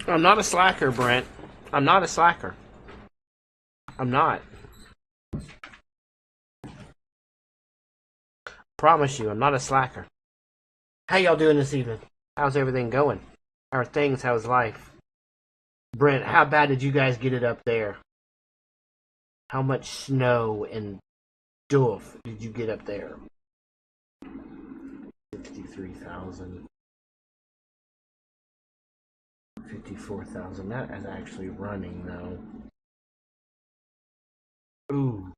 I'm not a slacker, Brent. I'm not a slacker. I'm not. Promise you, I'm not a slacker. How y'all doing this evening? How's everything going? How are things? How's life? Brent, how bad did you guys get it up there? How much snow and doof did you get up there? 63,000. 54,000. That is actually running, though. Ooh.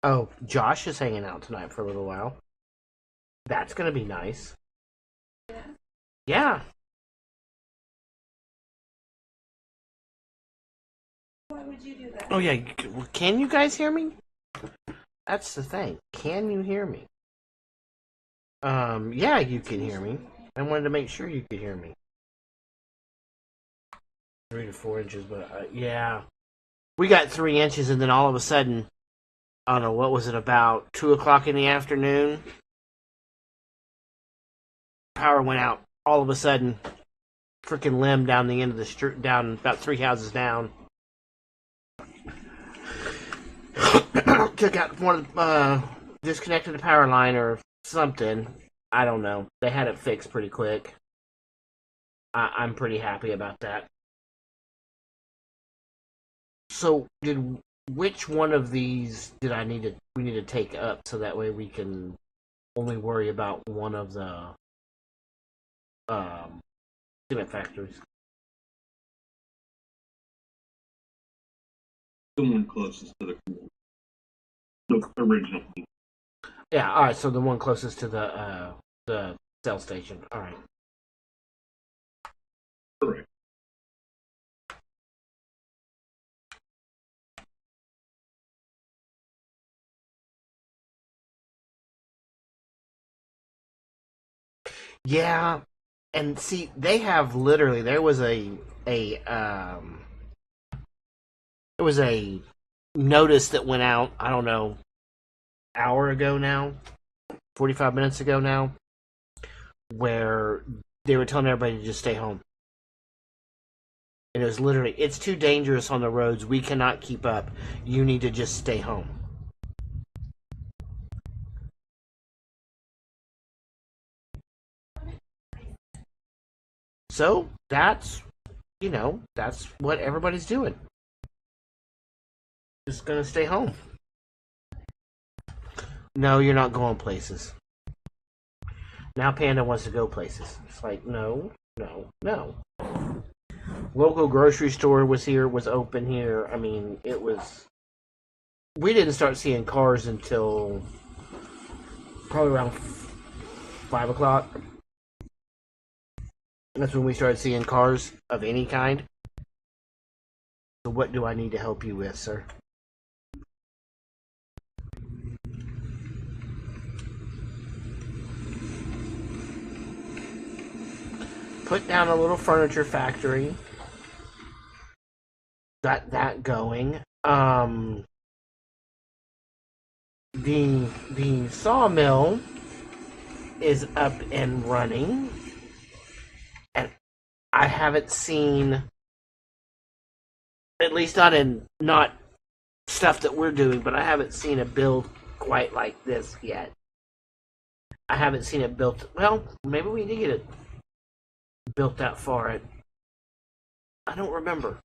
Oh, Josh is hanging out tonight for a little while. That's gonna be nice. Yeah. Why would you do that? Oh, yeah. Can you guys hear me? That's the thing. Can you hear me? Yeah, you can hear me. I wanted to make sure you could hear me. 3 to 4 inches, but yeah. We got 3 inches, and then all of a sudden, I don't know, what was it, about 2 o'clock in the afternoon? Power went out all of a sudden. Freaking limb down the end of the street, down about 3 houses down. Took out one, disconnected the power line or something. I don't know. They had it fixed pretty quick. I'm pretty happy about that. So, which one of these did we need to take up so that way we can only worry about one of the cement factories? The one closest to the original. Yeah, alright, so the one closest to the cell station. Alright. Correct. Yeah, and see, they have literally there was there was a notice that went out, I don't know, hour ago now, 45 minutes ago now, where they were telling everybody to just stay home. And it was literally, it's too dangerous on the roads. We cannot keep up. You need to just stay home. So that's, that's what everybody's doing. Just gonna stay home. No, you're not going places. Now Panda wants to go places. It's like, no, no, no. Local grocery store was open here. I mean, it was. We didn't start seeing cars until probably around 5 o'clock. That's when we started seeing cars of any kind. So, what do I need to help you with, sir? Put down a little furniture factory. Got that going. The sawmill is up and running, and I haven't seen, at least not stuff that we're doing, but I haven't seen a build quite like this yet. I haven't seen it built. Well, maybe we need to get it built that far. I don't remember. It's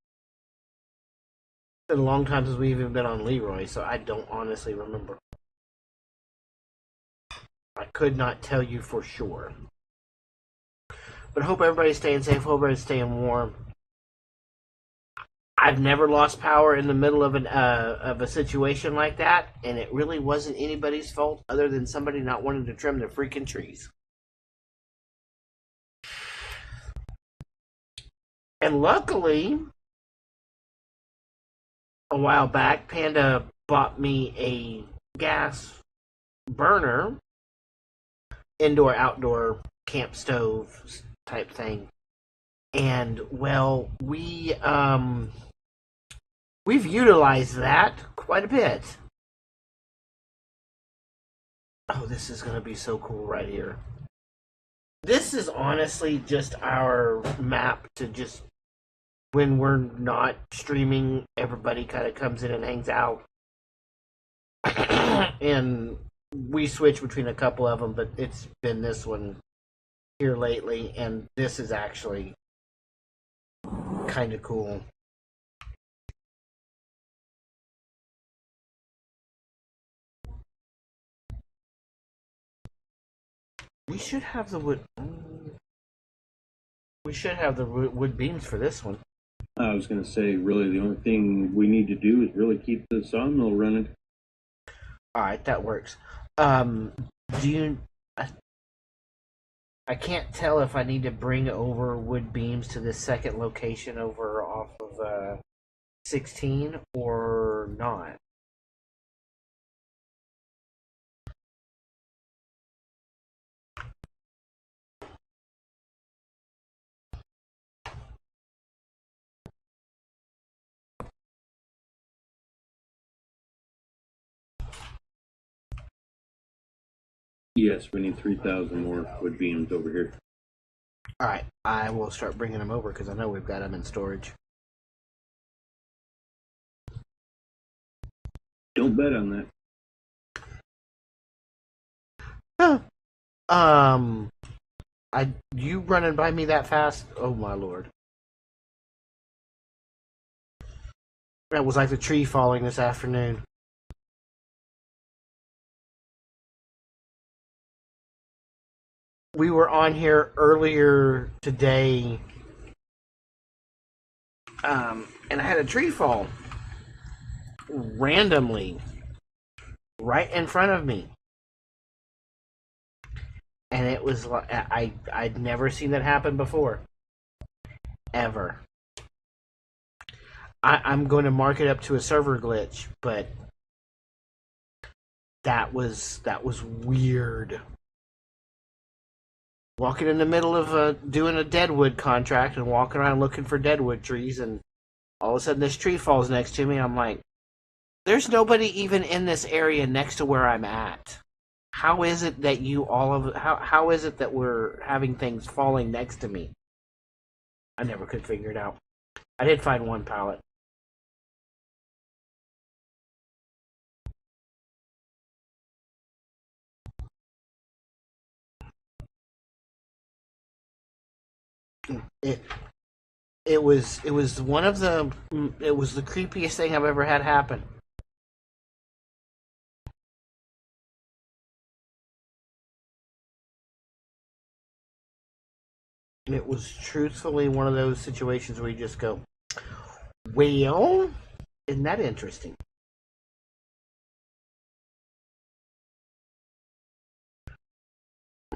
been a long time since we've even been on Leroy, so I don't honestly remember. I could not tell you for sure. But I hope everybody's staying safe. Hope everybody's staying warm. I've never lost power in the middle of a situation like that, and it really wasn't anybody's fault other than somebody not wanting to trim their freaking trees. And luckily, a while back, Panda bought me a gas burner, indoor-outdoor camp stove type thing. And, well, we've utilized that quite a bit. Oh, this is gonna be so cool right here. This is honestly just our map to just when we're not streaming, everybody kind of comes in and hangs out. And we switch between a couple of them, but it's been this one here lately, and this is actually kind of cool. We should have the wood. We should have the wood beams for this one. I was going to say, really, the only thing we need to do is really keep the sawmill running. All right, that works. Do you? I can't tell if I need to bring over wood beams to this second location over off of 16 or not. Yes, we need 3,000 more wood beams over here. All right, I will start bringing them over because I know we've got them in storage. Don't bet on that. You running by me that fast? Oh my lord! That was like the tree falling this afternoon. We were on here earlier today, and I had a tree fall randomly right in front of me. And it was like I'd never seen that happen before, ever. I'm going to mark it up to a server glitch, but that was weird. Walking in the middle of doing a deadwood contract and walking around looking for deadwood trees, and all of a sudden this tree falls next to me. I'm like, there's nobody even in this area next to where I'm at. How is it that how is it that we're having things falling next to me? I never could figure it out. I did find one pallet. It was one of the it was the creepiest thing I've ever had happen. It was truthfully one of those situations where you just go, well, isn't that interesting?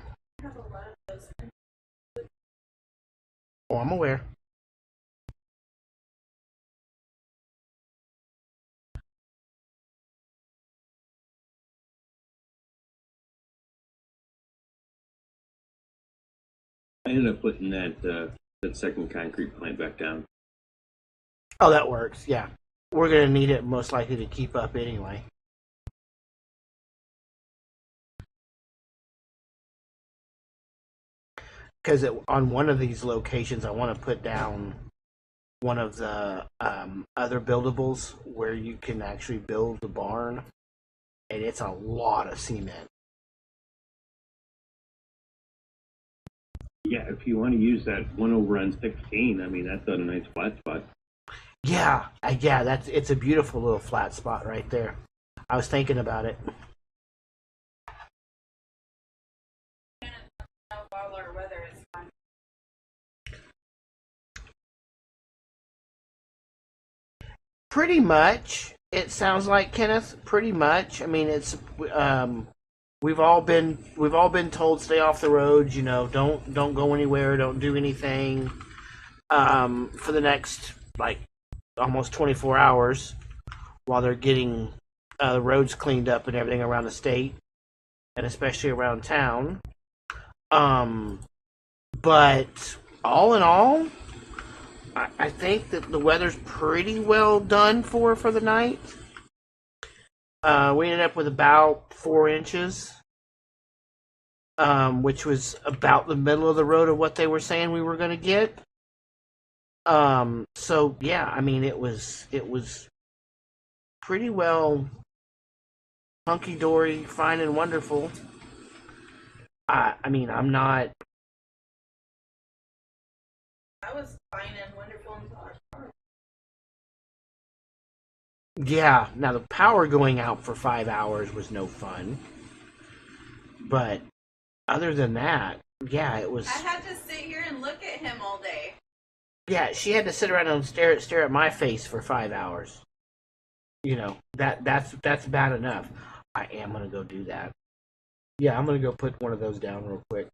I have a lot of those. Oh, I'm aware. I ended up putting that second concrete plant back down. Oh, that works. Yeah, we're gonna need it most likely to keep up anyway. Because on one of these locations, I want to put down one of the other buildables where you can actually build the barn, and it's a lot of cement. Yeah, if you want to use that one over on 16, I mean, that's a nice flat spot. Yeah, it's a beautiful little flat spot right there. I was thinking about it. While our weather is fine. Pretty much, it sounds like, Kenneth. Pretty much. I mean, it's we've all been told stay off the roads. You know, don't go anywhere. Don't do anything for the next like almost 24 hours while they're getting the roads cleaned up and everything around the state and especially around town. But all in all, I think that the weather's pretty well done for the night. We ended up with about 4 inches which was about the middle of the road of what they were saying we were going to get. So yeah, I mean, it was pretty well hunky dory, fine and wonderful. I mean, I'm not. That was fine and wonderful until our car. Yeah, now the power going out for 5 hours was no fun. But other than that, yeah, it was. I had to sit here and look at him all day. Yeah, she had to sit around and stare at my face for 5 hours. You know, that's bad enough. I am gonna go do that. Yeah, I'm gonna go put one of those down real quick.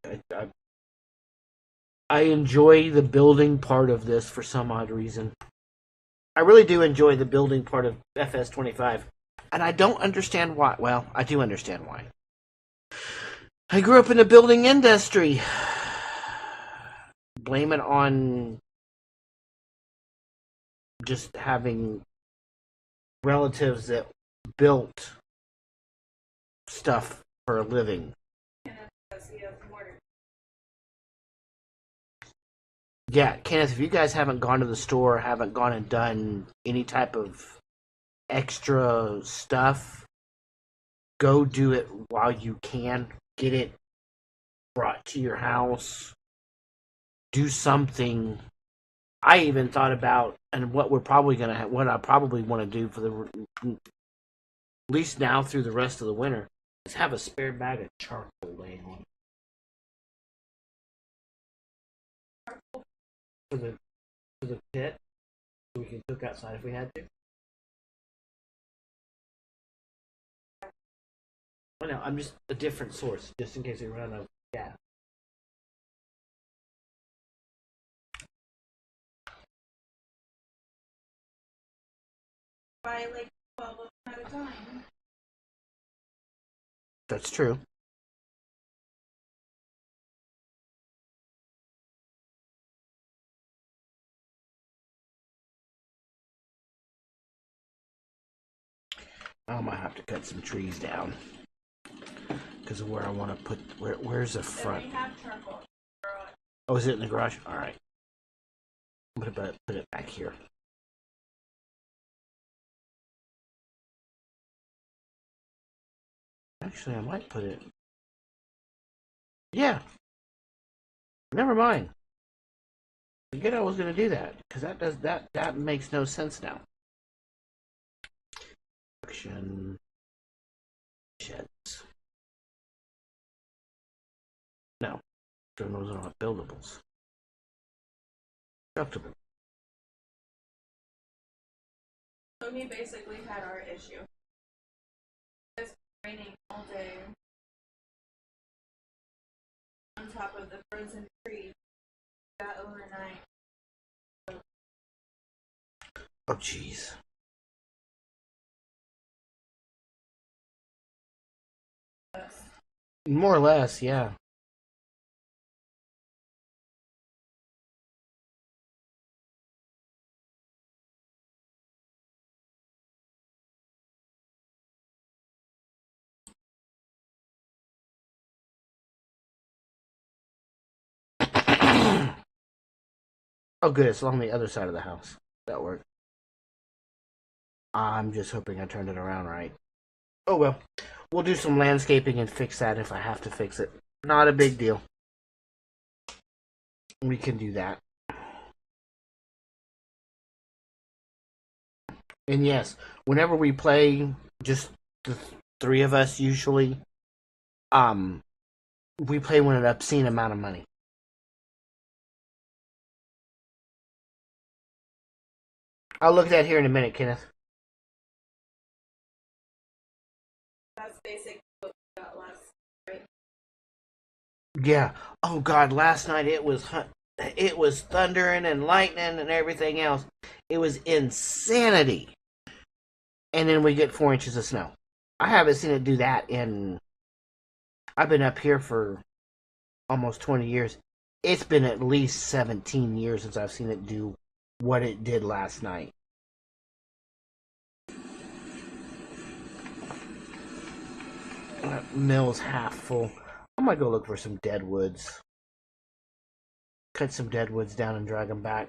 I enjoy the building part of this for some odd reason. I really do enjoy the building part of FS25, and I don't understand why. Well, I do understand why. I grew up in the building industry. Blame it on just having relatives that built stuff for a living. Yeah, Kenneth, if you guys haven't gone to the store, haven't gone and done any type of extra stuff, go do it while you can. Get it brought to your house. Do something. I even thought about, and what we're probably gonna what I probably want to do for the at least now through the rest of the winter is have a spare bag of charcoal laying on for the pit, so we can cook outside if we had to. Well, no, I'm just a different source, just in case we run out of gas. By like 12 of them at a time. That's true. I might have to cut some trees down because of where I want to put. Where's the front? Then we have charcoal. Oh, is it in the garage? All right. I'm gonna put it back here. Actually, I might put it. Yeah. Never mind. Forget I was gonna do that because that makes no sense now. Action sheds. No, those are not buildables. Constructible. So he basically had our issue. It's raining all day. On top of the frozen tree. Got overnight. Oh, jeez. More or less, yeah. Oh, good. It's along the other side of the house. That worked. I'm just hoping I turned it around right. Oh, well. We'll do some landscaping and fix that if I have to fix it. Not a big deal. We can do that. And yes, whenever we play, just the three of us usually, we play with an obscene amount of money. I'll look at that here in a minute, Kenneth. That's basically what we got last night. Yeah. Oh God, last night it was thundering and lightning and everything else. It was insanity. And then we get 4 inches of snow. I haven't seen it do that in. I've been up here for almost 20 years. It's been at least 17 years since I've seen it do what it did last night. That mill's half full. I might go look for some deadwoods. Cut some deadwoods down and drag them back.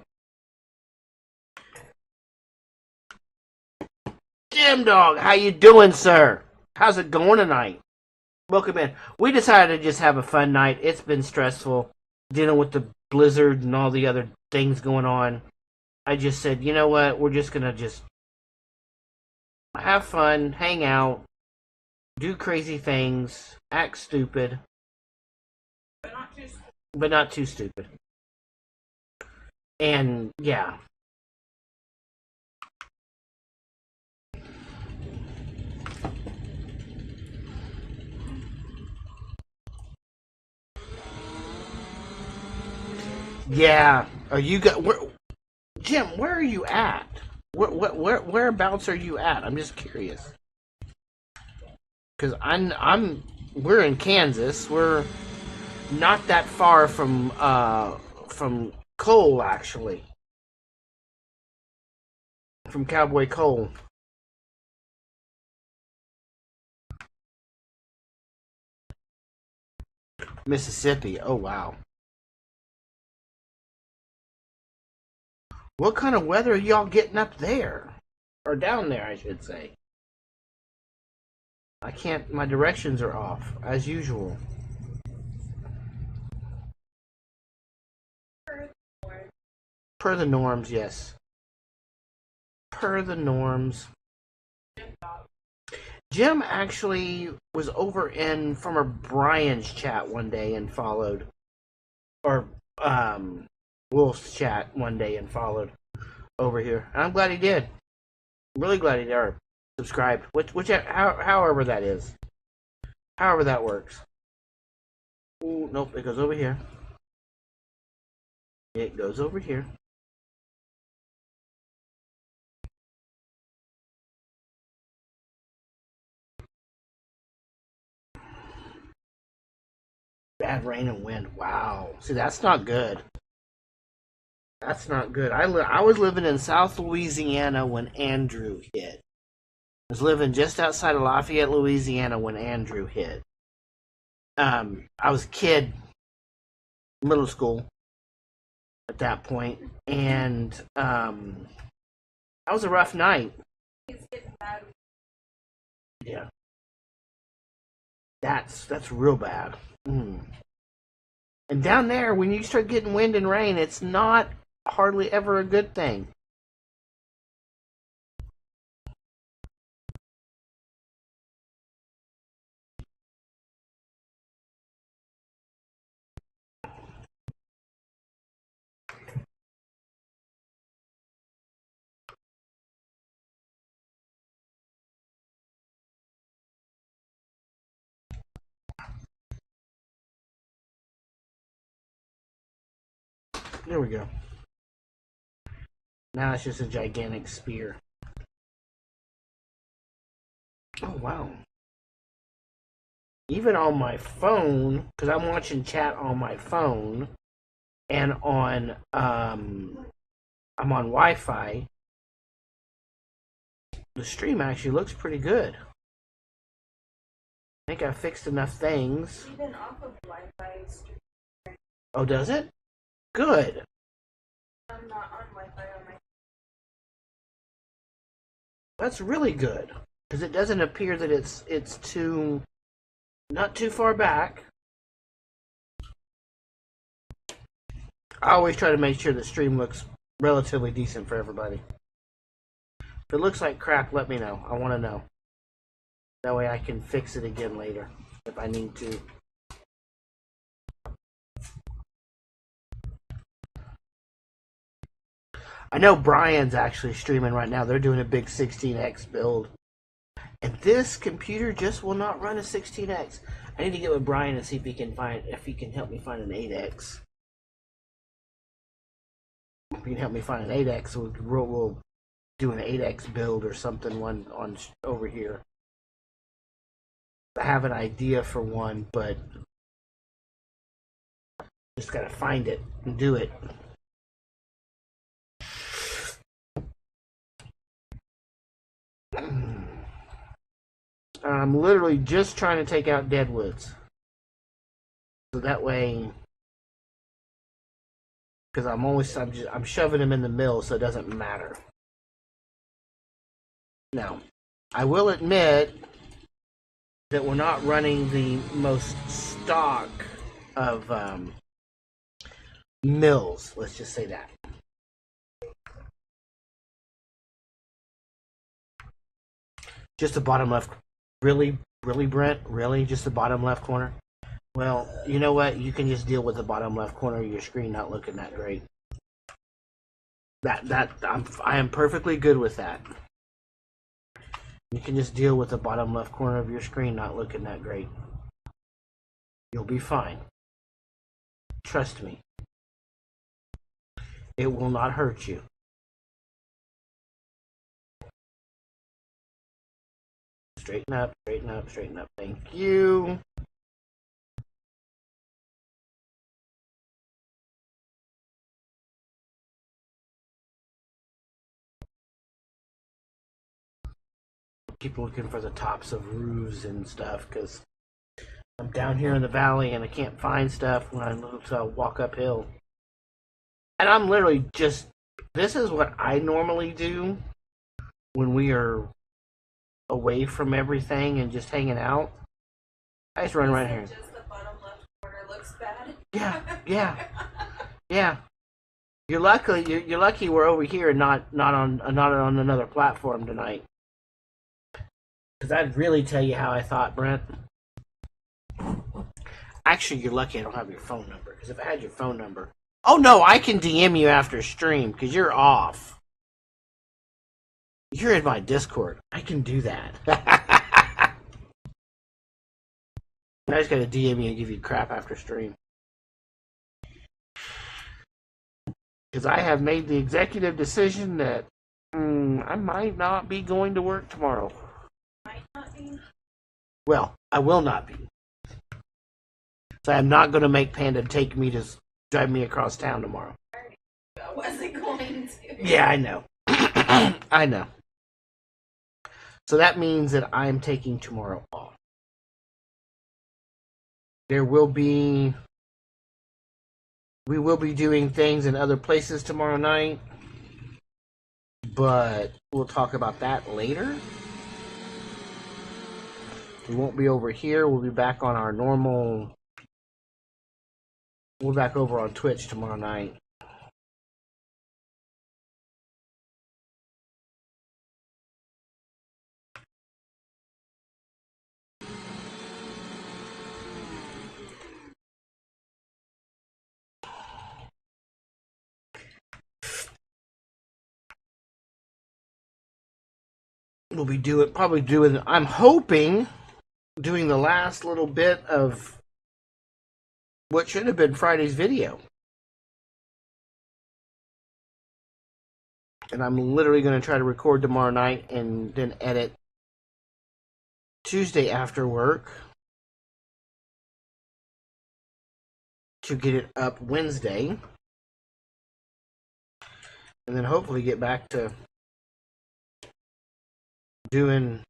Jim Dog, how you doing, sir? How's it going tonight? Welcome in. We decided to just have a fun night. It's been stressful dealing with the blizzard and all the other things going on. I just said, you know what? We're just gonna just have fun, hang out, do crazy things, act stupid, But not too stupid. but not too stupid. And yeah. Yeah. Are you Jim, where are you at? Whereabouts are you at? I'm just curious. Cause we're in Kansas. We're not that far from Cole, actually. From Cowboy Cole. Mississippi. Oh wow. What kind of weather are y'all getting up there? Or down there, I should say. I can't, my directions are off, as usual. Per the norms, yes. Per the norms. Jim actually was over in Farmer Brian's chat one day and followed. Or, Wolf's chat one day and followed over here. And I'm glad he did. Really glad he did. Or subscribed. However that is. However that works. Ooh, nope, it goes over here. It goes over here. Bad rain and wind. Wow. See, that's not good. That's not good. I was living in South Louisiana when Andrew hit. I was living just outside of Lafayette, Louisiana when Andrew hit. I was a kid, middle school at that point, and that was a rough night. He's getting bad. Yeah. That's real bad. Mm. And down there, when you start getting wind and rain, it's not hardly ever a good thing. There we go. Now it's just a gigantic spear. Oh, wow. Even on my phone, because I'm watching chat on my phone, and on, I'm on Wi-Fi, the stream actually looks pretty good. I think I fixed enough things. Even off of Wi-Fi. Oh, does it? Good. I'm not on Wi-Fi on my. That's really good. Because it doesn't appear that it's too... not too far back. I always try to make sure the stream looks relatively decent for everybody. If it looks like crap, let me know. I want to know. That way I can fix it again later if I need to. I know Brian's actually streaming right now. They're doing a big 16x build. And this computer just will not run a 16x. I need to get with Brian and see if he can help me find an 8x. If he can help me find an 8x, we'll do an 8x build or something on over here. I have an idea for one, but just gotta find it and do it. I'm literally just trying to take out deadwoods. So that way, because I'm shoving them in the mill, so it doesn't matter. Now, I will admit that we're not running the most stock of mills. Let's just say that. Just the bottom left. Really, Brent? Really? Just the bottom left corner? Well, you know what? You can just deal with the bottom left corner of your screen not looking that great. I am perfectly good with that. You can just deal with the bottom left corner of your screen not looking that great. You'll be fine. Trust me. It will not hurt you. Straighten up, straighten up, straighten up. Thank you. Keep looking for the tops of roofs and stuff because I'm down here in the valley and I can't find stuff when I walk uphill. And I'm literally just, this is what I normally do when we are away from everything and just hanging out. I just run right here. Just the bottom left corner looks bad. Yeah. You're lucky we're over here and not on another platform tonight. Because I'd really tell you how I thought, Brent. Actually, you're lucky I don't have your phone number. Because if I had your phone number... Oh, no, I can DM you after stream. Because you're off. You're in my Discord. I can do that. I just got to DM you and give you crap after stream. Because I have made the executive decision that I might not be going to work tomorrow. Might not be. Well, I will not be. So I'm not going to make Panda take me to drive me across town tomorrow. I wasn't going to. Yeah, I know. I know. So that means that I'm taking tomorrow off. We will be doing things in other places tomorrow night, but we'll talk about that later. We won't be over here. We'll be back on our normal... We're back over on Twitch tomorrow night. We'll be doing, I'm hoping, doing the last little bit of what should have been Friday's video. And I'm literally going to try to record tomorrow night and then edit Tuesday after work to get it up Wednesday. And then hopefully get back to doing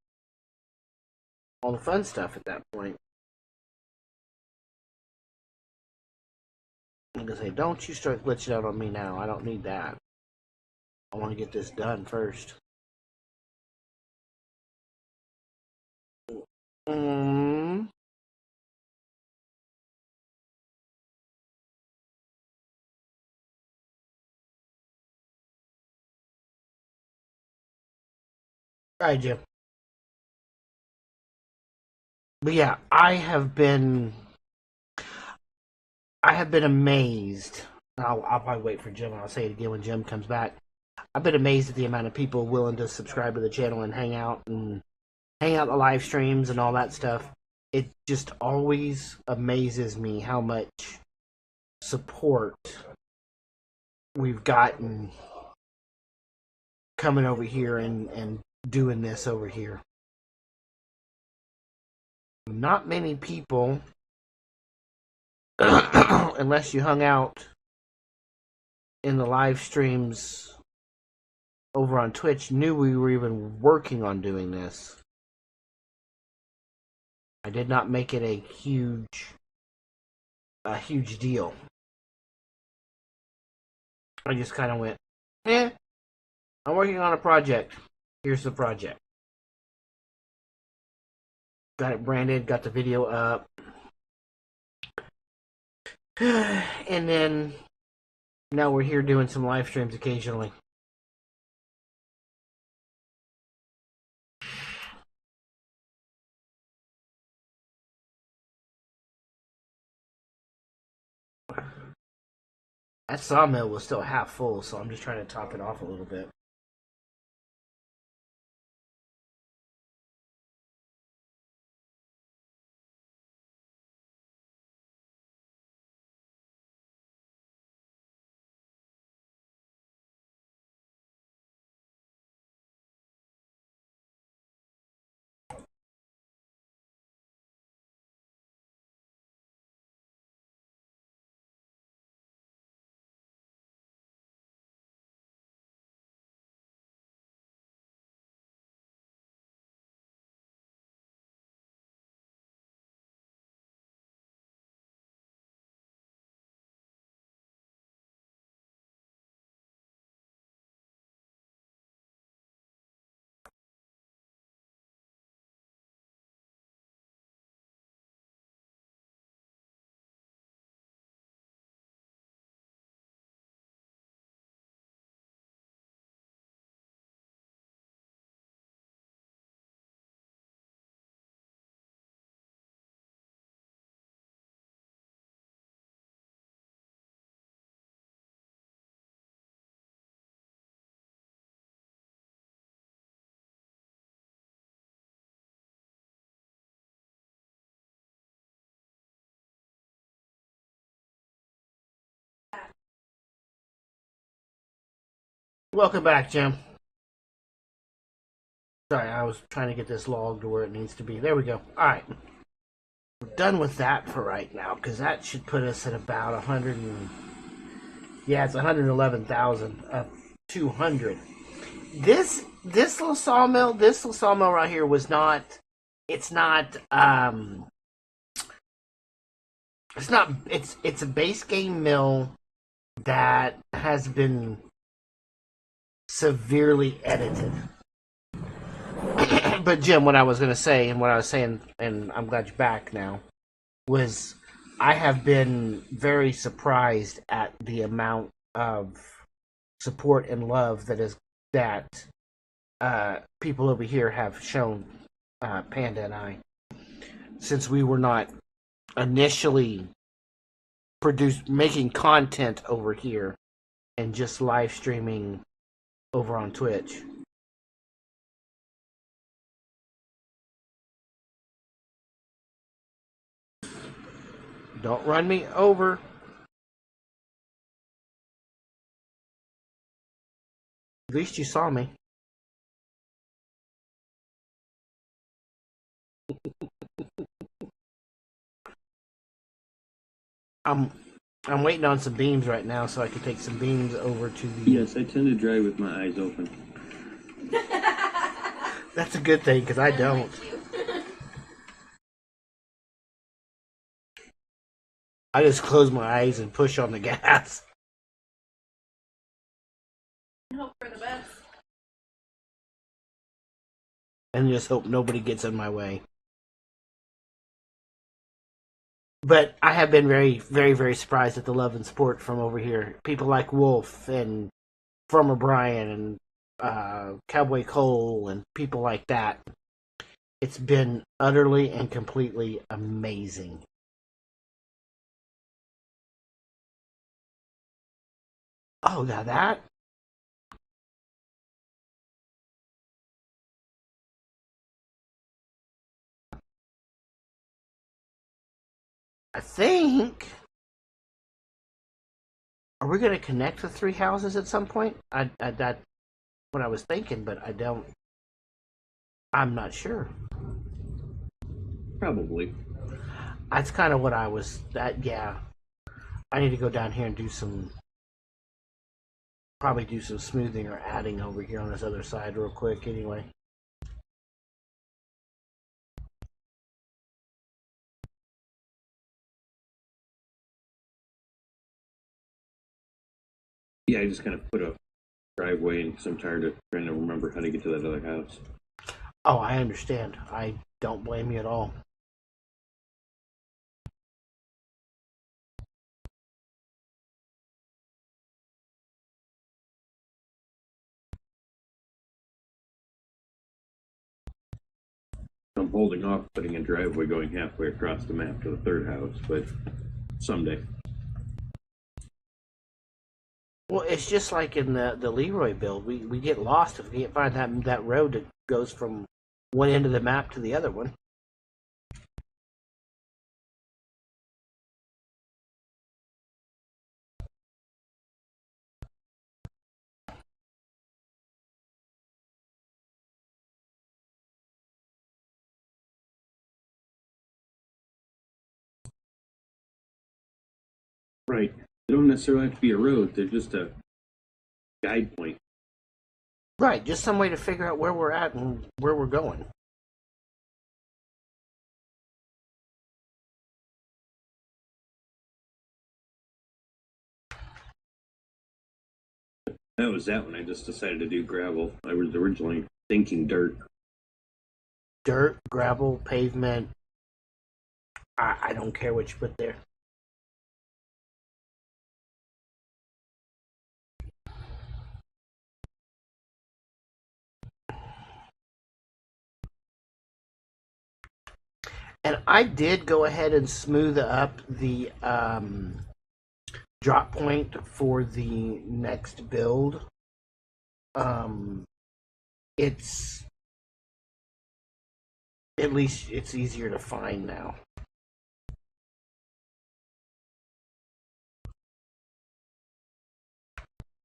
all the fun stuff at that point. I'm going to say, don't you start glitching out on me now. I don't need that. I want to get this done first. Alright, Jim. But yeah, I have been amazed. I'll probably wait for Jim. I'll say it again when Jim comes back. I've been amazed at the amount of people willing to subscribe to the channel and hang out the live streams and all that stuff. It just always amazes me how much support we've gotten coming over here and doing this over here. Not many people, unless you hung out in the live streams over on Twitch, knew we were even working on doing this. I did not make it a huge a huge deal. I just kind of went, eh, I'm working on a project. Here's the project. Got it branded, got the video up. And then now we're here doing some live streams occasionally. That sawmill was still half full, so I'm just trying to top it off a little bit. Welcome back, Jim. Sorry, I was trying to get this log to where it needs to be. There we go. Alright. We're done with that for right now, because that should put us at about 100 and... Yeah, it's 111,200. This little sawmill, right here was not... It's a base game mill that has been severely edited. But Jim, what I was going to say, and what I was saying, and I'm glad you're back now, was I have been very surprised at the amount of support and love that people over here have shown Panda and I, since we were not initially making content over here and just live streaming over on Twitch. Don't run me over. At least you saw me. I'm waiting on some beams right now so I can take some beams over to the... Yes, I tend to drive with my eyes open. That's a good thing, because I don't. I just close my eyes and push on the gas. Hope for the best. And just hope nobody gets in my way. But I have been very, very, very surprised at the love and support from over here. People like Wolf and Farmer Brian and Cowboy Cole and people like that. It's been utterly and completely amazing. Oh, now that... I think... Are we going to connect the three houses at some point? That's what I was thinking, but I don't... I'm not sure. Probably. That's kind of what I was... yeah. I need to go down here and do some... Probably do some smoothing or adding over here on this other side real quick anyway. Yeah, I just kind of put a driveway and because I'm tired of trying to remember how to get to that other house. Oh, I understand. I don't blame you at all. I'm holding off putting a driveway going halfway across the map to the third house, but someday. Well, it's just like in the Leroy build. We get lost if we can't find that road that goes from one end of the map to the other one. Right. They don't necessarily have to be a road. They're just a guide point. Right, just some way to figure out where we're at and where we're going. That was that when I just decided to do gravel. I was originally thinking dirt. Dirt, gravel, pavement. I don't care what you put there. And I did go ahead and smooth up the drop point for the next build. It's at least it's easier to find now.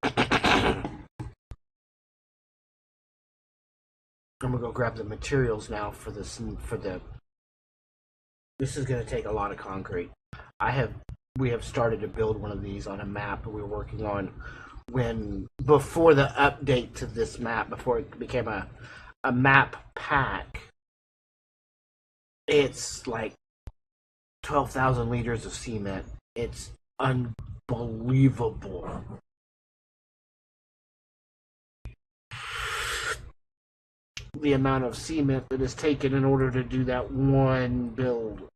I'm gonna go grab the materials now for this. This is gonna take a lot of concrete. We have started to build one of these on a map we were working on when before the update to this map, before it became a map pack. It's like 12,000 liters of cement. It's unbelievable. The amount of cement that is taken in order to do that one build.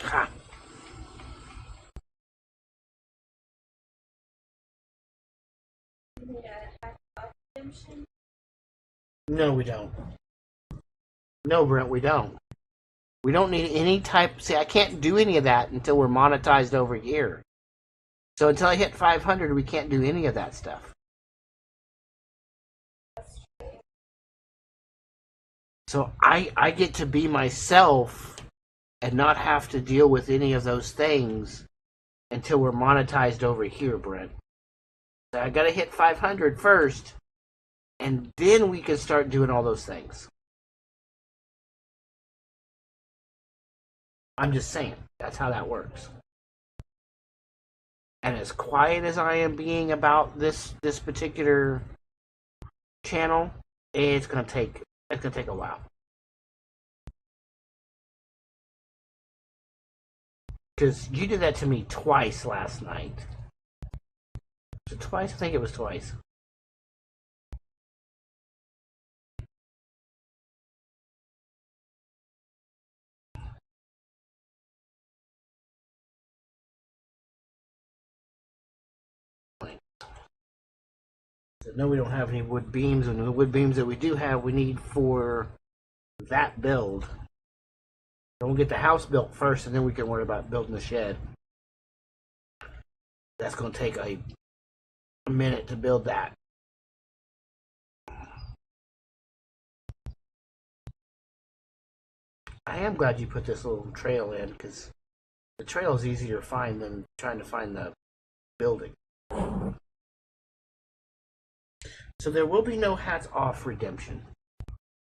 Ha. No, we don't. No, Brent, we don't. We don't need any type. See, I can't do any of that until we're monetized over here. So until I hit 500, we can't do any of that stuff. So I get to be myself and not have to deal with any of those things until we're monetized over here, Brent. So I gotta hit 500 first, and then we can start doing all those things. I'm just saying, that's how that works. And as quiet as I am being about this particular channel, it's gonna take a while. Because you did that to me twice last night. Was it twice? I think it was twice. No, we don't have any wood beams, and the wood beams that we do have, we need for that build. And we'll get the house built first, and then we can worry about building the shed. That's going to take a minute to build that. I am glad you put this little trail in, because the trail is easier to find than trying to find the building. So there will be no hats off redemption.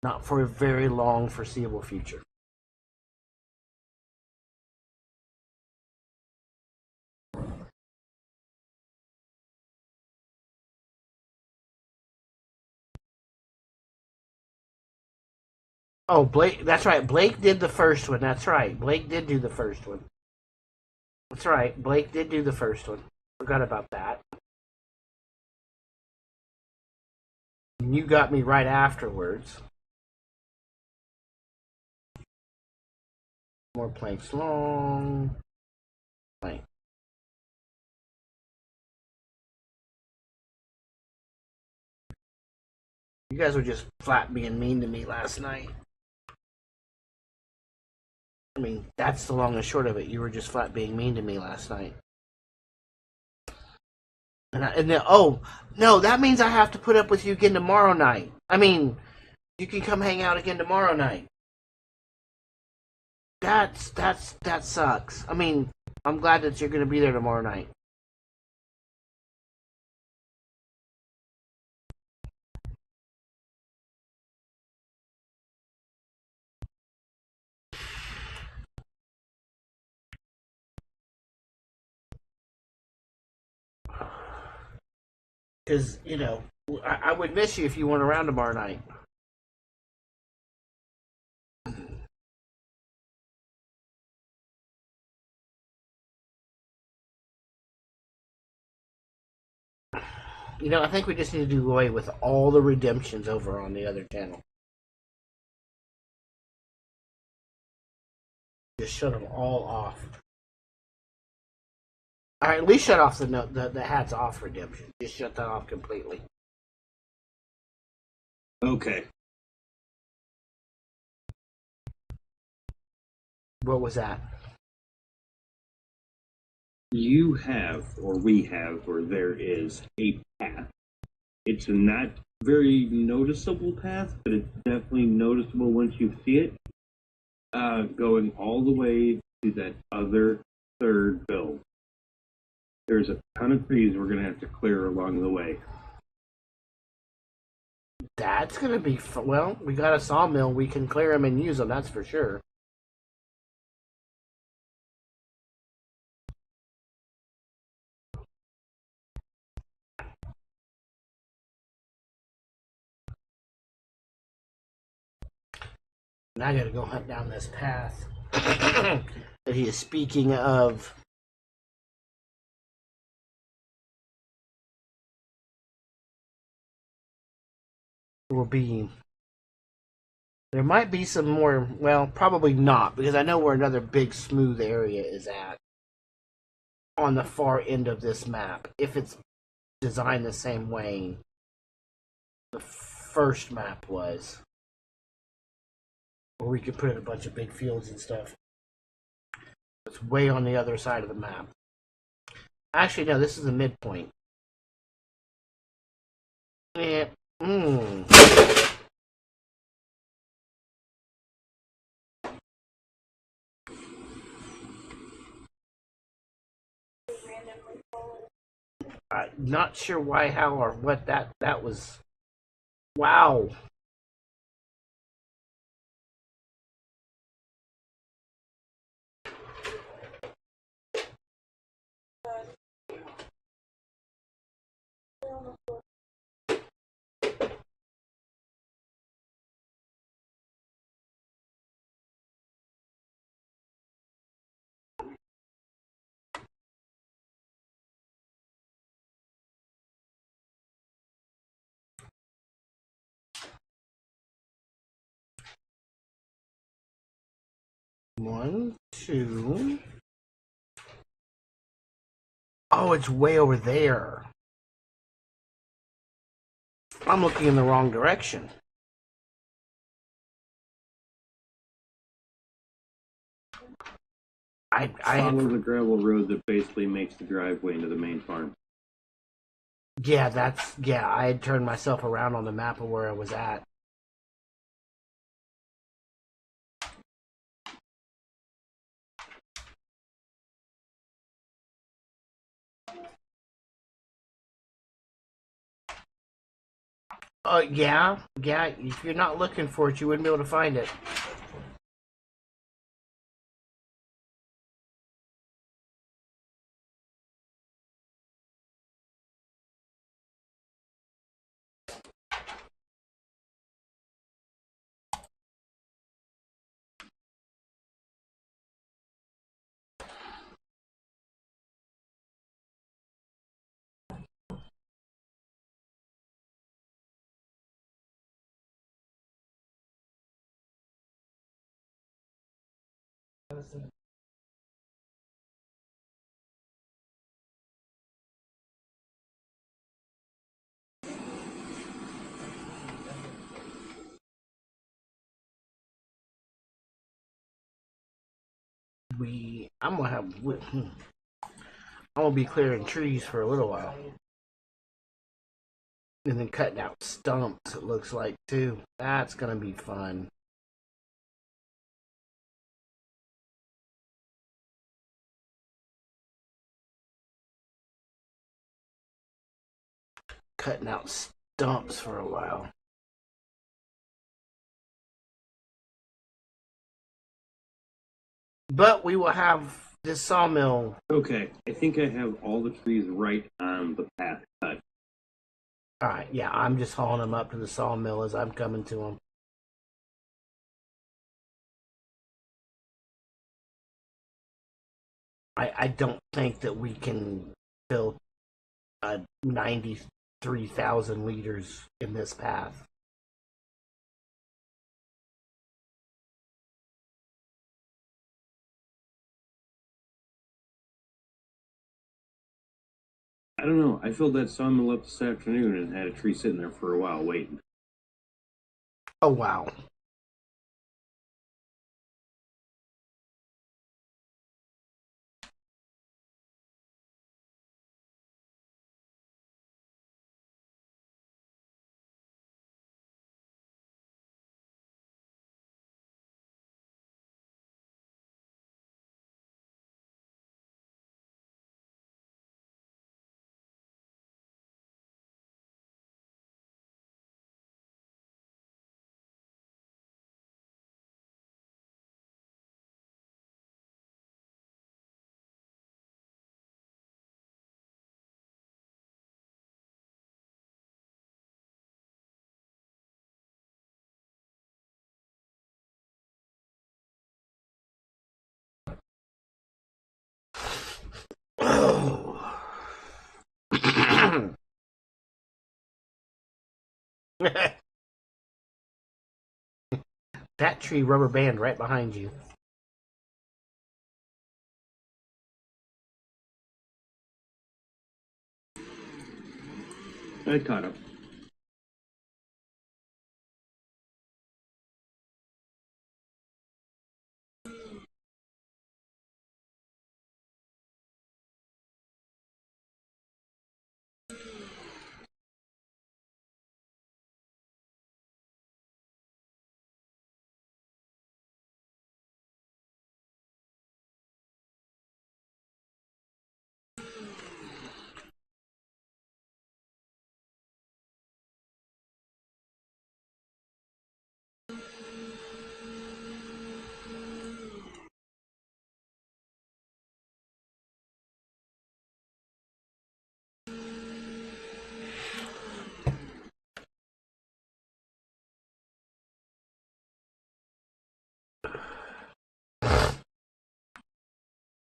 Not for a very long foreseeable future. Oh, Blake, that's right. Blake did the first one. That's right. Blake did do the first one. That's right. Blake did do the first one. Forgot about that. And you got me right afterwards. More planks long. Plank. You guys were just flat being mean to me last night. I mean, that's the long and short of it. You were just flat being mean to me last night. And then, oh, no, that means I have to put up with you again tomorrow night. I mean, you can come hang out again tomorrow night. That sucks. I mean, I'm glad that you're going to be there tomorrow night. Because, you know, I would miss you if you weren't around tomorrow night. You know, I think we just need to do away with all the redemptions over on the other channel. Just shut them all off. Or at least shut off the hats off redemption. Just shut that off completely. Okay. What was that? You have, or we have, or there is a path. It's a not very noticeable path, but it's definitely noticeable once you see it. Going all the way to that other third build. There's a ton of trees we're going to have to clear along the way. That's going to be fun. Well, we got a sawmill. We can clear them and use them, that's for sure. Now I gotta go hunt down this path that he is speaking of. Will be. There might be some more. Well, probably not, because I know where another big smooth area is at. On the far end of this map, if it's designed the same way the first map was. Where we could put in a bunch of big fields and stuff. It's way on the other side of the map. Actually, no, this is the midpoint. Yeah. I'm not sure why, how, or what that was. Wow. One, two. Oh, it's way over there. I'm looking in the wrong direction. I Follow the gravel road that basically makes the driveway into the main farm. Yeah, I had turned myself around on the map of where I was at. Yeah, yeah. If you're not looking for it, you wouldn't be able to find it. I'm gonna have. I'm gonna be clearing trees for a little while, and then cutting out stumps. It looks like too. That's gonna be fun. Cutting out stumps for a while. But we will have this sawmill. Okay, I think I have all the trees right on the path cut. All right, yeah, I'm just hauling them up to the sawmill as I'm coming to them. I don't think that we can fill 93,000 liters in this path. I don't know. I filled that sawmill up this afternoon and had a tree sitting there for a while waiting. Oh, wow. Oh. That tree rubber band right behind you. I caught up.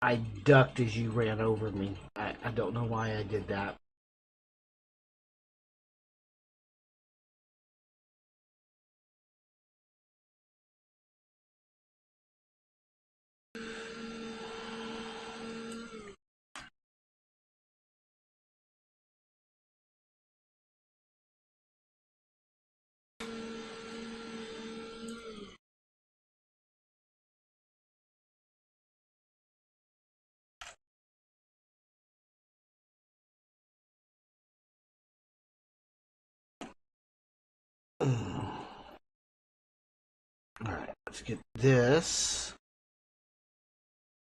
I ducked as you ran over me. I don't know why I did that. Alright, let's get this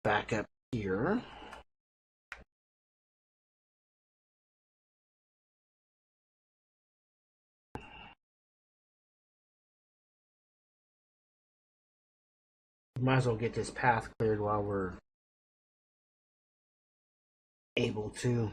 back up here. Might as well get this path cleared while we're able to.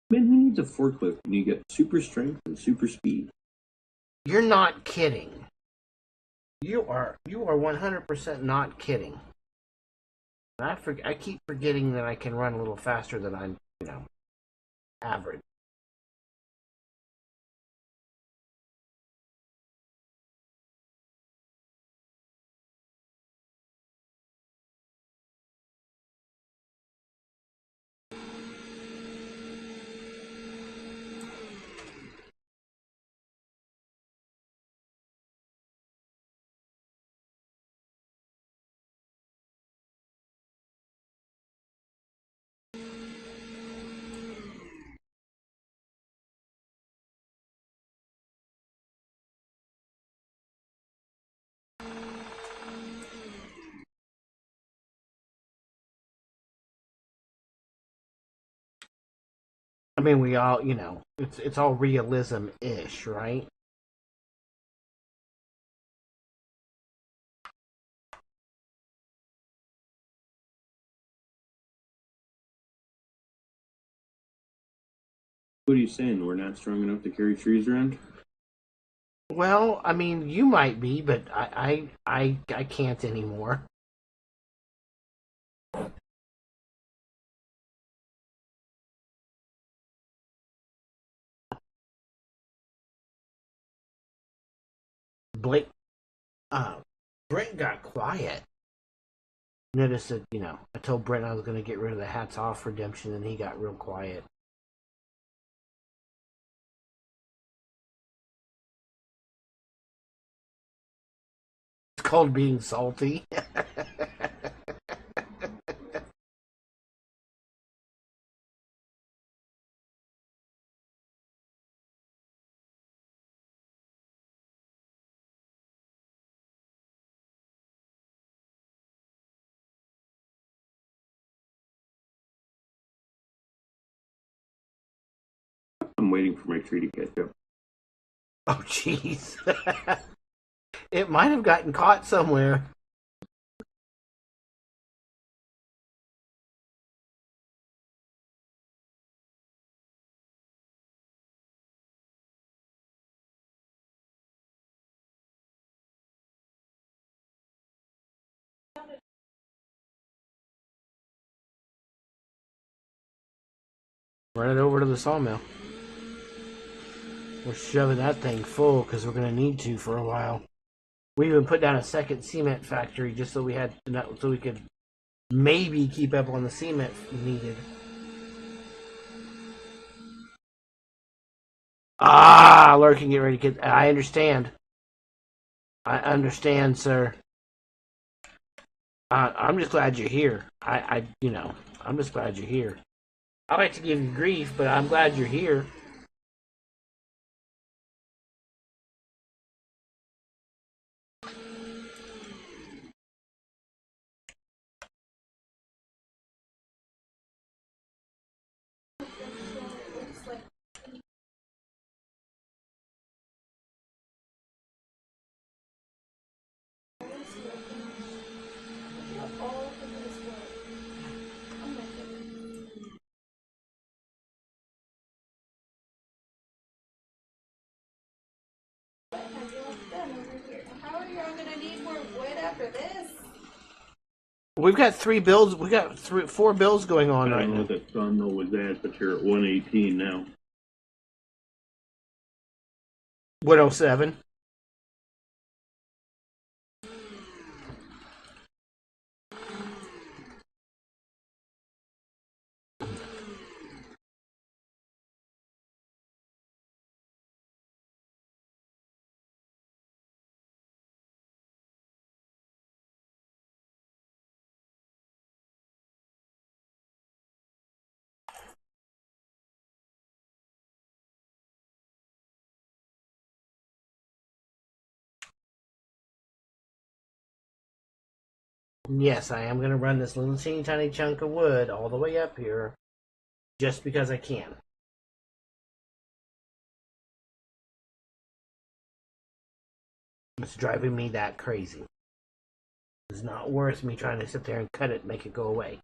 Man, who needs a forklift when you get super strength and super speed? You're not kidding. You are 100% not kidding. I keep forgetting that I can run a little faster than I'm, average. I mean, we all, it's all realism-ish, right? What are you saying? We're not strong enough to carry trees around? Well, I mean, you might be, but I can't anymore. Blake, uh, Brent got quiet. Notice that, I told Brent I was going to get rid of the hats off redemption, and he got real quiet. It's called being salty. I'm waiting for my tree to catch up. Oh, jeez. It might have gotten caught somewhere. Run it over to the sawmill. We're shoving that thing full because we're going to need to for a while. We even put down a second cement factory just so so we could maybe keep up on the cement needed. Ah, lurking, get ready, kid. I understand. I understand, sir. I'm just glad you're here. I'm just glad you're here. I like to give you grief, but I'm glad you're here. How are y'all gonna need more wood after this? We've got 3 builds. We got 4 builds going on I right don't know now. what that sawmill was at, but you're at 118 now. 107. Yes, I am going to run this little teeny tiny chunk of wood all the way up here just because I can. It's driving me that crazy. It's not worth me trying to sit there and cut it and make it go away.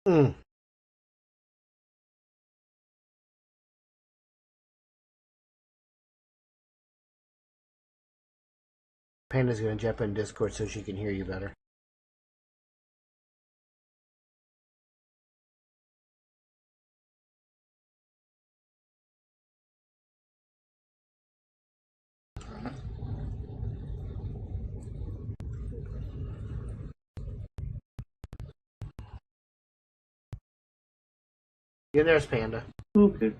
Mm. Panda's going to jump in Discord so she can hear you better. Yeah, there's Panda. Okay.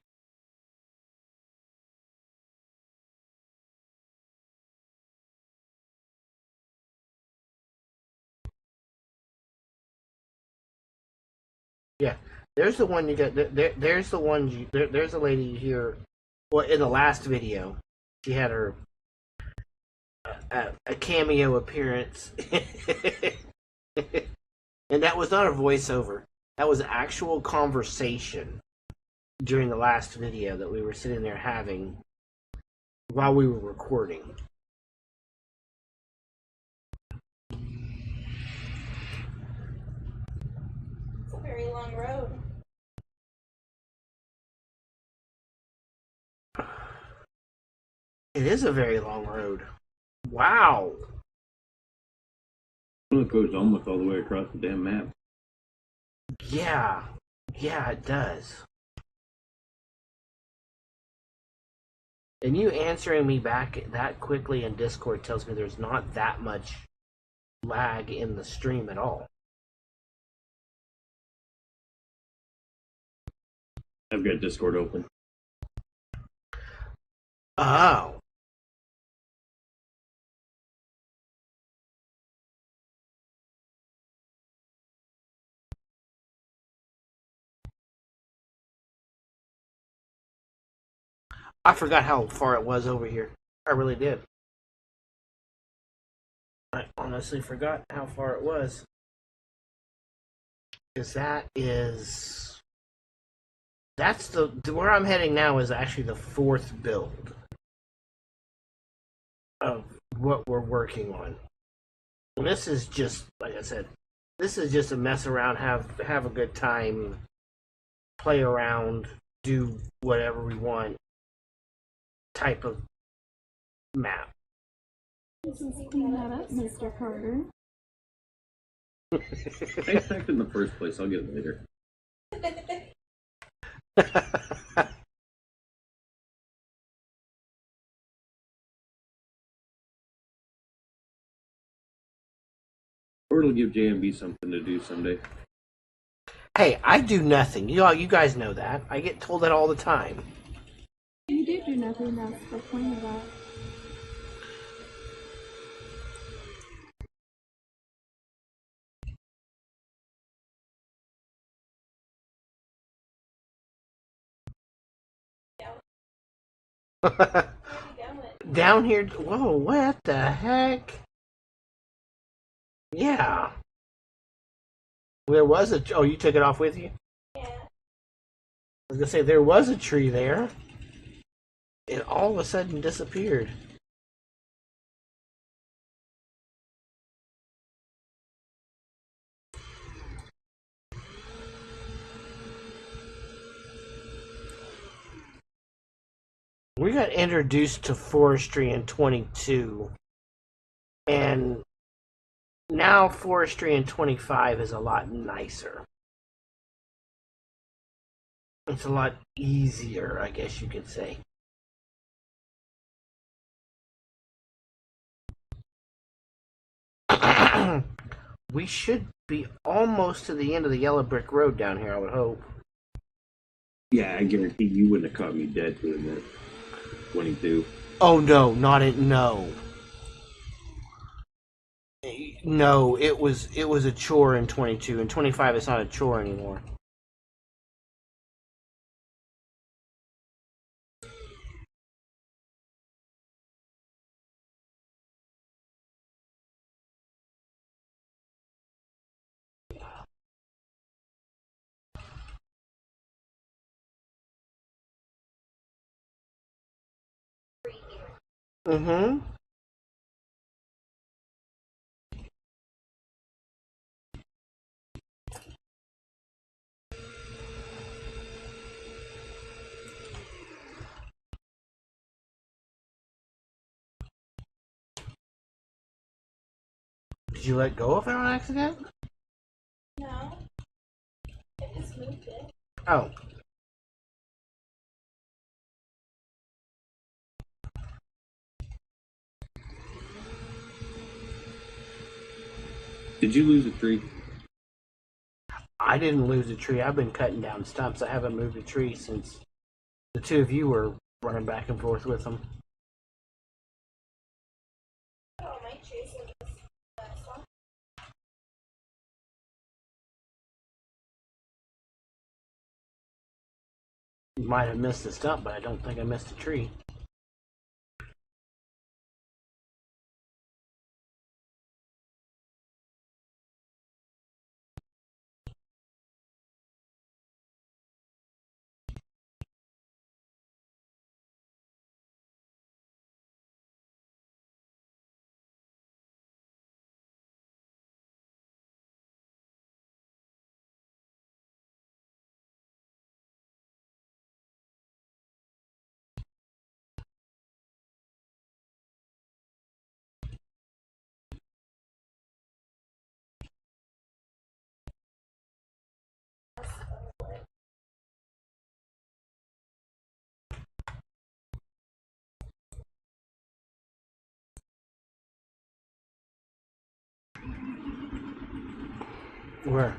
Yeah, there's the one you got. There's the one. There's a lady here. Well, in the last video, she had her a cameo appearance, and that was not a voiceover. That was actual conversation during the last video that we were sitting there having while we were recording. It's a very long road. It is a very long road. Wow. Well, it goes almost all the way across the damn map. Yeah. Yeah, it does. And you answering me back that quickly in Discord tells me there's not that much lag in the stream at all. I've got Discord open. Oh. I forgot how far it was over here. I really did. I honestly forgot how far it was. Because that's where I'm heading now is actually the fourth build of what we're working on. And this is just, like I said, this is just a mess around, have a good time, play around, do whatever we want type of map. Let's clean that up, Mr. Carter. I attacked in the first place. I'll get it later. Or it'll give JMB something to do someday. Hey, I do nothing. You guys know that. I get told that all the time. You do nothing, that's the point of that. Down here. Whoa, what the heck? Yeah. There was a. Oh, you took it off with you? Yeah. I was gonna say there was a tree there. It all of a sudden disappeared. We got introduced to forestry in 22, and now forestry in 25 is a lot nicer. It's a lot easier, I guess you could say. We should be almost to the end of the yellow brick road down here, I would hope. Yeah, I guarantee you wouldn't have caught me dead doing that. 22. Oh no, not it. No, no. It was a chore in 22 and 25. It's not a chore anymore. Mm-hmm. Did you let go of it on accident? No, I just moved it. Oh. Did you lose a tree? I didn't lose a tree. I've been cutting down stumps. I haven't moved a tree since the two of you were running back and forth with them. Oh, my trees are just last one. You might have missed a stump, but I don't think I missed a tree. Where?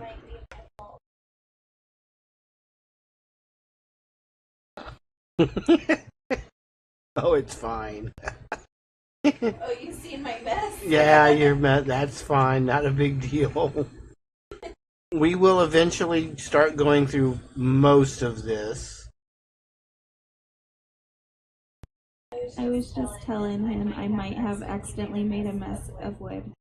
Oh, it's fine. Oh, you seen my mess? Yeah, that's fine. Not a big deal. We will eventually start going through most of this. I was just telling him I might have accidentally made a mess of wood.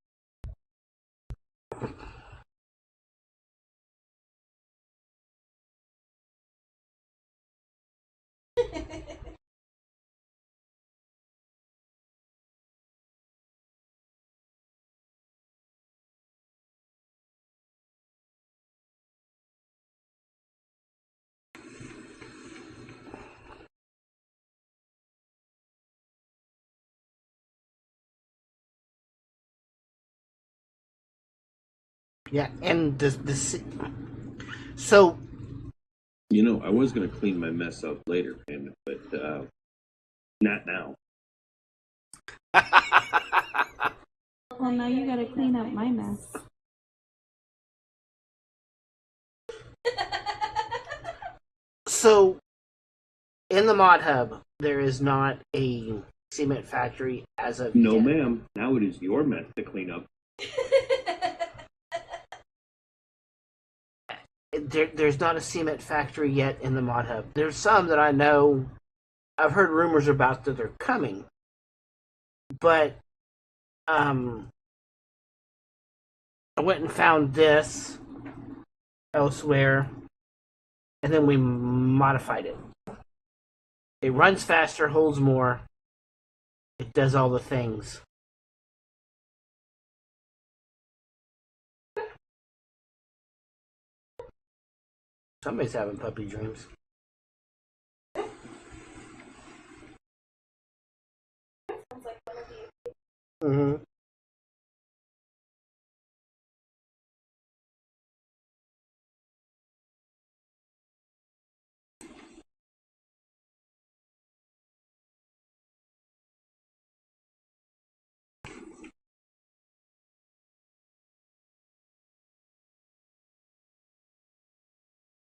Yeah, and so You know, I was going to clean my mess up later, Panda, but not now. Well, now you gotta clean up my mess. so in the mod hub there is not a cement factory as of No, yet. ma'am. Now it is your mess to clean up. There's not a cement factory yet in the mod hub. There's some that I know. I've heard rumors about that they're coming, but I went and found this elsewhere, and then we modified it. It runs faster, holds more. It does all the things. Somebody's having puppy dreams. Sounds like one of you. Mm-hmm.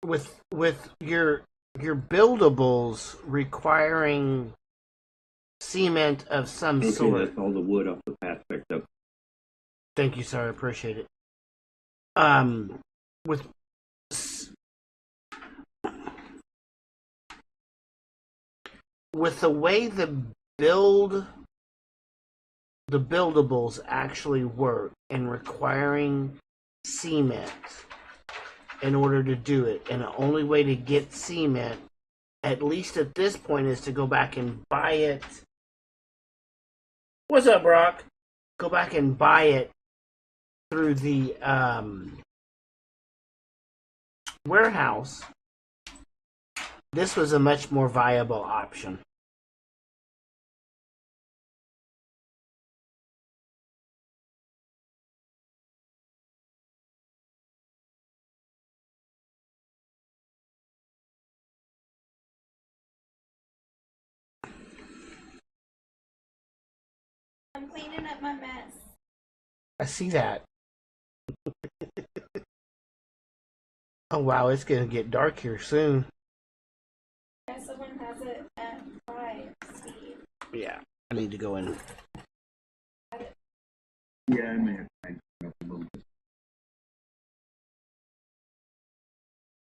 with your buildables requiring cement of some Okay, sort. that's all the wood off the path picked up. Thank you, sir. I appreciate it. With with the way the buildables actually work and requiring cement in order to do it, and the only way to get cement, at least at this point, is to go back and buy it. What's up, Brock? Go back and buy it through the warehouse. This was a much more viable option. I'm cleaning up my mess. I see that. Oh wow, it's gonna get dark here soon. Yeah, someone has it at 5 speed. Yeah, I need to go in. Yeah, I may have time up a little bit.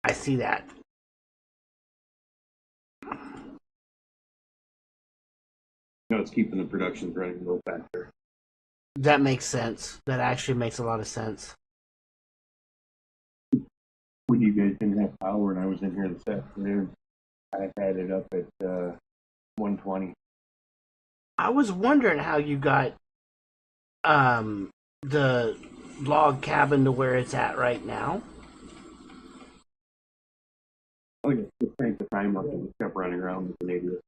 I see that. No, it's keeping the productions running a little faster. That makes sense. That actually makes a lot of sense. When you guys didn't have power and I was in here this afternoon, I had it up at 120. I was wondering how you got the log cabin to where it's at right now. Oh yeah, just crank the timer up and just kept running around with an idiot.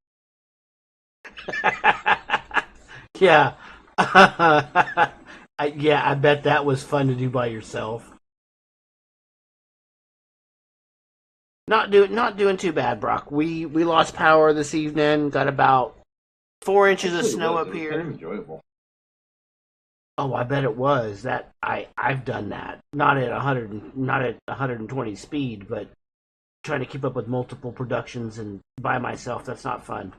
Yeah. I bet that was fun to do by yourself. Not doing too bad, Brock. We lost power this evening. Got about 4 inches of snow up Kind of here. enjoyable. Oh, I bet it was. That I've done that. Not at 120 speed, but trying to keep up with multiple productions and by myself, that's not fun.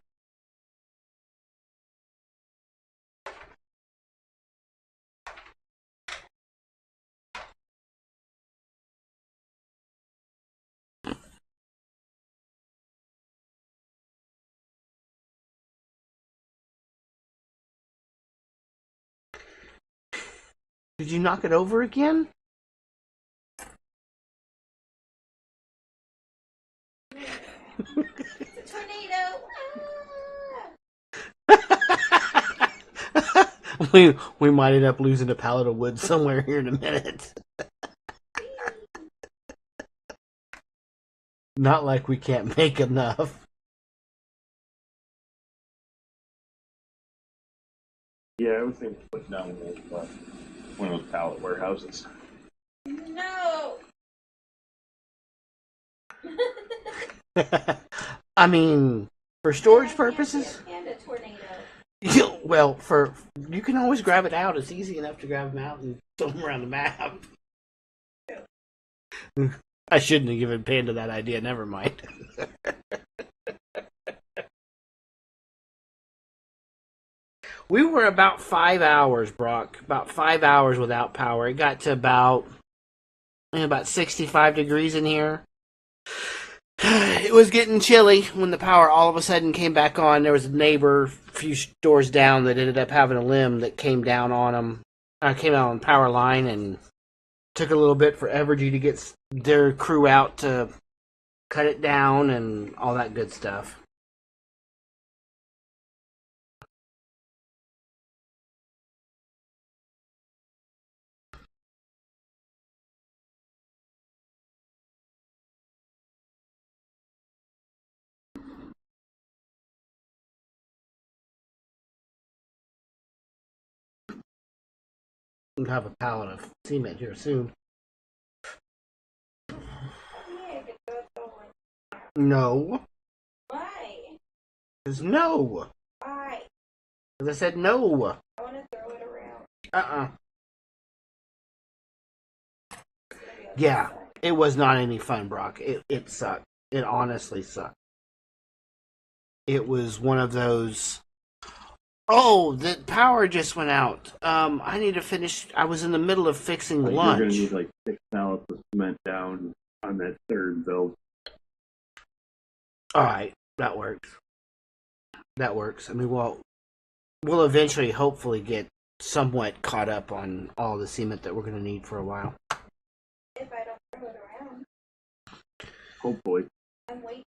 Did you knock it over again? It's a tornado! we might end up losing a pallet of wood somewhere here in a minute. Not like we can't make enough. Yeah, I was thinking of putting down one of those pallet warehouses. No! I mean, for storage purposes. And a tornado. Well, you can always grab it out. It's easy enough to grab them out and throw them around the map. I shouldn't have given Panda that idea. Never mind. We were about 5 hours, Brock. About 5 hours without power. It got to about 65 degrees in here. It was getting chilly when the power all of a sudden came back on. There was a neighbor a few doors down that ended up having a limb that came down on them. Came out on the power line, and took a little bit for Evergy to get their crew out to cut it down and all that good stuff. We'll have a pallet of cement here soon. Yeah, I could throw it over. No. Why? Because no. Why? Because I said no. I want to throw it around. Uh-uh. It's gonna be on Yeah. this side. It was not any fun, Brock. It sucked. It honestly sucked. It was one of those. Oh, the power just went out. I need to finish. I was in the middle of fixing Like, lunch. you're going to need like 6 pallets of cement down on that third build. All right, that works. That works. I mean, we'll eventually, hopefully, get somewhat caught up on all the cement that we're going to need for a while. If I don't throw it around, Hopefully. I'm waiting.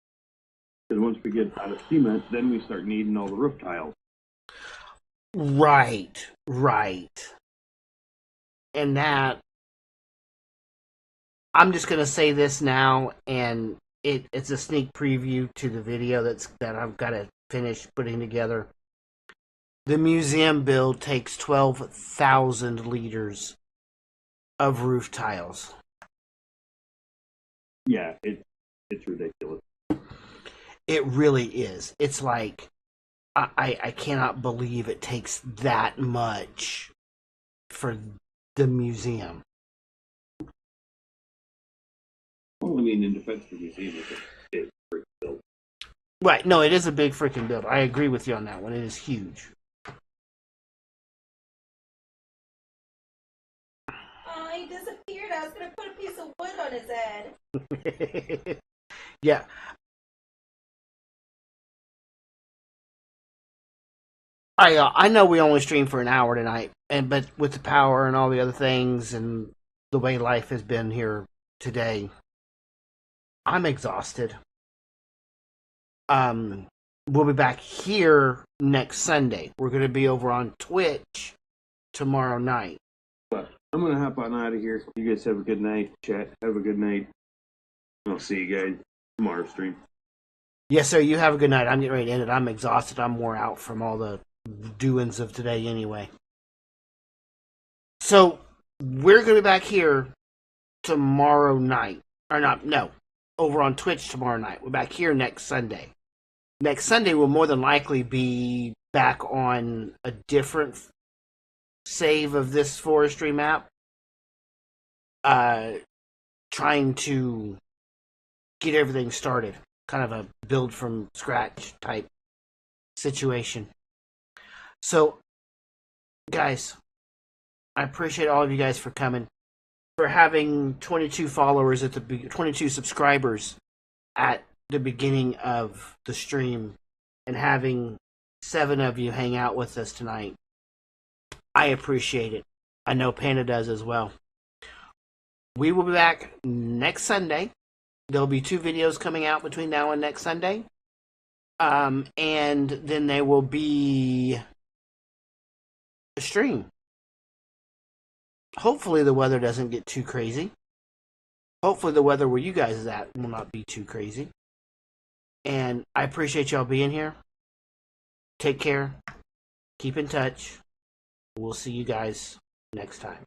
Because once we get out of cement, then we start needing all the roof tiles. Right. And that, I'm just going to say this now, and it's a sneak preview to the video that I've got to finish putting together. The museum build takes 12,000 liters of roof tiles. Yeah, it's ridiculous. It really is. It's like, I cannot believe it takes that much for the museum. Well, I mean, in defense of the museum, it's a big brick build. Right, no, it is a big freaking build. I agree with you on that one. It is huge. Oh, he disappeared. I was gonna put a piece of wood on his head. Yeah. I know we only stream for an hour tonight, but with the power and all the other things and the way life has been here today, I'm exhausted. We'll be back here next Sunday. We're going to be over on Twitch tomorrow night. But I'm going to hop on out of here. You guys have a good night. Chat, have a good night. I'll see you guys tomorrow stream. Yes, sir. You have a good night. I'm getting ready to end it. I'm exhausted. I'm wore out from all the doings of today anyway. So, we're going to be back here tomorrow night. Or not, no. Over on Twitch tomorrow night. We're back here next Sunday. Next Sunday will more than likely be back on a different save of this forestry map. Trying to get everything started. Kind of a build from scratch type situation. So, guys, I appreciate all of you guys for coming. For having 22 followers 22 subscribers at the beginning of the stream, and having 7 of you hang out with us tonight. I appreciate it. I know Panda does as well. We will be back next Sunday. There'll be 2 videos coming out between now and next Sunday. And then there will be a stream. Hopefully the weather doesn't get too crazy. Hopefully the weather where you guys is at will not be too crazy. And I appreciate y'all being here. Take care. Keep in touch. We'll see you guys next time.